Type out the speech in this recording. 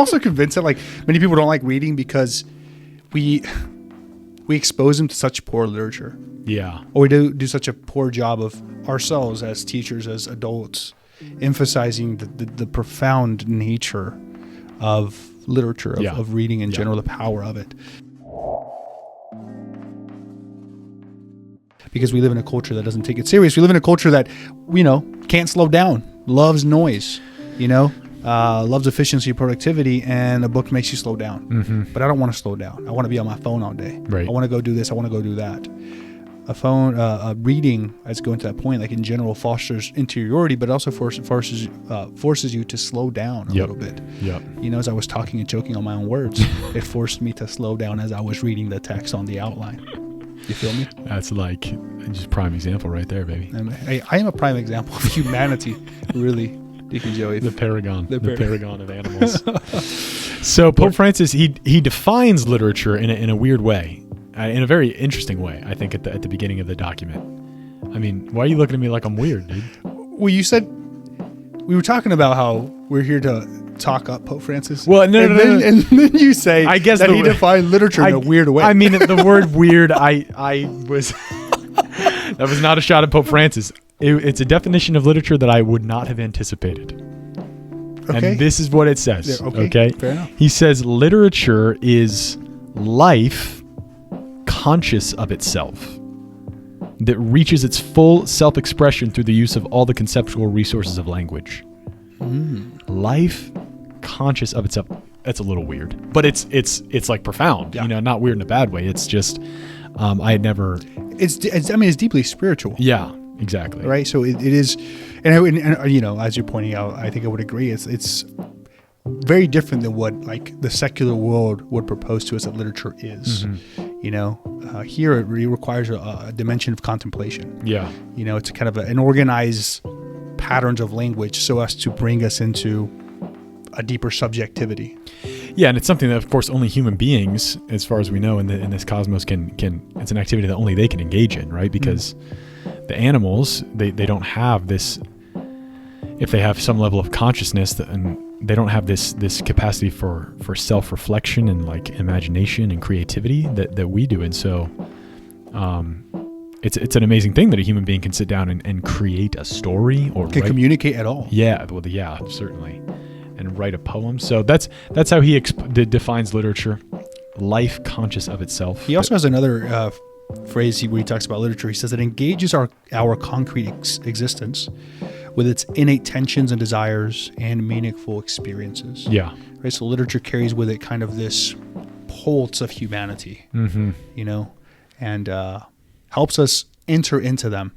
also convinced that like many people don't like reading because we expose them to such poor literature. Yeah. Or we do such a poor job of ourselves as teachers, as adults, emphasizing the profound nature of literature, of reading in general, the power of it. Because we live in a culture that doesn't take it serious. We live in a culture that, can't slow down, loves noise, loves efficiency, productivity, and a book makes you slow down. Mm-hmm. But I don't want to slow down. I want to be on my phone all day. Right. I want to go do this. I want to go do that. Reading, as going to that point, like in general, fosters interiority, but also forces you to slow down a little bit. Yep. As I was talking and choking on my own words, it forced me to slow down as I was reading the text on the outline. You feel me? That's like just prime example right there, baby. And I am a prime example of humanity, really, Deacon Joey. The paragon of animals. So Pope Francis, he defines literature in a weird way, in a very interesting way. I think at the beginning of the document. I mean, why are you looking at me like I'm weird, dude? Well, you said we were talking about how we're here to talk up Pope Francis. Well, no. And then you say I guess that he defined literature in a weird way. I mean, the word weird, I was... That was not a shot at Pope Francis. It's a definition of literature that I would not have anticipated. Okay. And this is what it says. Yeah, okay. Fair enough. He says literature is life conscious of itself that reaches its full self-expression through the use of all the conceptual resources of language. Life conscious of itself. That's a little weird, but it's like profound. Yeah. Not weird in a bad way. It's just I had never. It's deeply spiritual. Yeah, exactly. Right. So it is, and as you're pointing out, I think I would agree. It's very different than what like the secular world would propose to us that literature is. Mm-hmm. Here it really requires a dimension of contemplation. Yeah. It's kind of an organized patterns of language so as to bring us into a deeper subjectivity. Yeah, and it's something that, of course, only human beings, as far as we know, in this cosmos can. It's an activity that only they can engage in, right? Because the animals, they don't have this. If they have some level of consciousness, and they don't have this capacity for self-reflection and like imagination and creativity that we do, and so, it's an amazing thing that a human being can sit down and create a story or can communicate at all. Yeah, well, yeah, certainly. And write a poem. So that's how he defines literature, life conscious of itself. He also has another phrase where he talks about literature. He says it engages our concrete existence with its innate tensions and desires and meaningful experiences. Yeah. Right. So literature carries with it kind of this pulse of humanity, mm-hmm. And helps us enter into them.